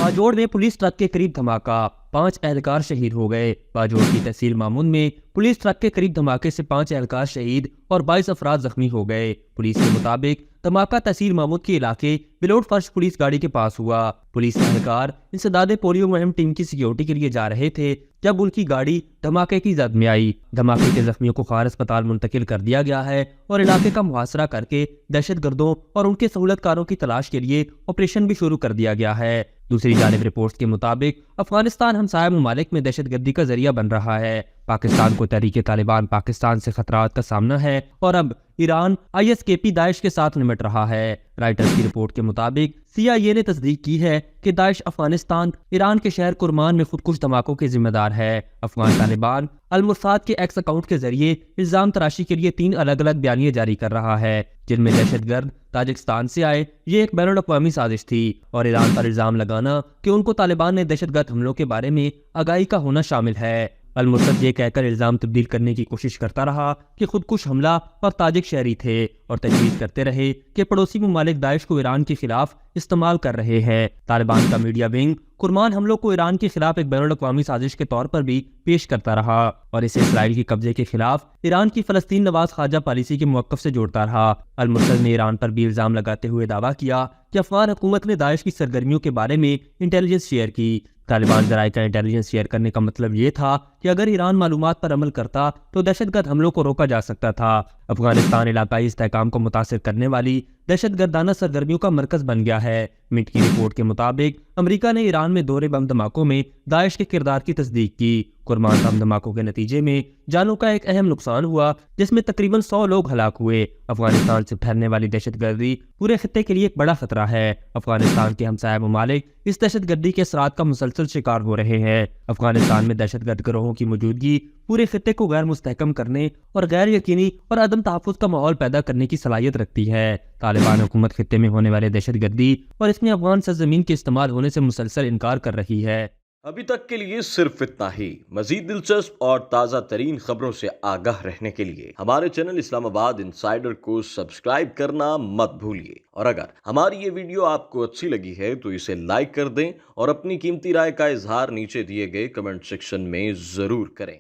باجوڑ میں police truck کے قریب دھماکہ، 5 اہلکار شہید ہو گئے۔ باجوڑ کی تحصیل مامون میں پولیس ٹرک کے قریب دھماکے سے 5 اہلکار شہید اور 22 افراد زخمی ہو گئے۔ پولیس کے مطابق دھماکہ تحصیل مامون کے علاقے بلوٹ فرش پولیس گاڑی کے پاس ہوا۔ پولیس اہلکار انسداد پولیو مہم ٹیم کی سیکیورٹی کے لیے جا رہے تھے جب ان کی گاڑی دھماکے کی زد میں آئی۔ دھماکے کے زخمیوں کو خار اسپتال منتقل کر دیا گیا ہے اور علاقے کا محاصرہ کر کے دہشت گردوں اور ان کے سہولت کاروں کی تلاش کے لیے آپریشن بھی شروع کر دیا گیا ہے۔ دوسری جانب رپورٹس کے مطابق افغانستان ہمسایہ ممالک میں دہشت گردی کا ذریعہ بن رہا ہے۔ پاکستان کو تحریک طالبان پاکستان سے خطرات کا سامنا ہے اور اب ایران ISKP داعش کے ساتھ نمٹ رہا ہے۔ رائٹرز کی رپورٹ کے مطابق CIA نے تصدیق کی ہے کہ داعش افغانستان ایران کے شہر کرمان میں خودکش دھماکوں کے ذمہ دار ہے۔ افغان طالبان المرصاد کے ایکس اکاؤنٹ کے ذریعے الزام تراشی کے لیے 3 الگ الگ بیانیے جاری کر رہا ہے، جن میں دہشت گرد تاجکستان سے آئے، یہ ایک بین الاقوامی سازش تھی، اور ایران پر الزام لگانا کہ ان کو طالبان نے دہشت گرد حملوں کے بارے میں آگاہی کا ہونا شامل ہے۔ المرصد یہ کہہ کر الزام تبدیل کرنے کی کوشش کرتا رہا کہ خودکش حملہ اور تاجک شہری تھے، اور تجویز کرتے رہے کہ پڑوسی ممالک داعش کو ایران کے خلاف استعمال کر رہے ہیں۔ طالبان کا میڈیا ونگ کرمان حملوں کو ایران کے خلاف ایک بین الاقوامی سازش کے طور پر بھی پیش کرتا رہا اور اسے اسرائیل کے قبضے کے خلاف ایران کی فلسطین نواز خواجہ پالیسی کے موقف سے جوڑتا رہا۔ المرصد نے ایران پر بھی الزام لگاتے ہوئے دعویٰ کیا کہ افغان حکومت نے داعش کی سرگرمیوں کے بارے میں انٹیلیجنس شیئر کی۔ طالبان ذرائع کا انٹیلیجنس شیئر کرنے کا مطلب یہ تھا کہ اگر ایران معلومات پر عمل کرتا تو دہشت گرد حملوں کو روکا جا سکتا تھا۔ افغانستان علاقائی استحکام کو متاثر کرنے والی دہشت گردانہ سرگرمیوں کا مرکز بن گیا ہے۔ منٹ کی رپورٹ کے مطابق امریکہ نے ایران میں دوہرے بم دھماکوں میں داعش کے کردار کی تصدیق کی۔ کرمان بم دھماکوں کے نتیجے میں جانوں کا ایک اہم نقصان ہوا، جس میں تقریباً 100 لوگ ہلاک ہوئے۔ افغانستان سے پھیلنے والی دہشت گردی پورے خطے کے لیے ایک بڑا خطرہ ہے۔ افغانستان کے ہمسایہ ممالک اس دہشت گردی کے اثرات کا مسلسل شکار ہو رہے ہیں۔ افغانستان میں دہشت گرد گروہوں کی موجودگی پورے خطے کو غیر مستحکم کرنے اور غیر یقینی اور عدم تحفظ کا ماحول پیدا کرنے کی صلاحیت رکھتی ہے۔ طالبان حکومت خطے میں ہونے والے دہشت گردی اور اس میں افغان سرزمین کے استعمال ہونے سے مسلسل انکار کر رہی ہے۔ ابھی تک کے لیے صرف اتنا ہی۔ مزید دلچسپ اور تازہ ترین خبروں سے آگاہ رہنے کے لیے ہمارے چینل اسلام آباد انسائیڈر کو سبسکرائب کرنا مت بھولیے، اور اگر ہماری یہ ویڈیو آپ کو اچھی لگی ہے تو اسے لائک کر دیں اور اپنی قیمتی رائے کا اظہار نیچے دیے گئے کمنٹ سیکشن میں ضرور کریں۔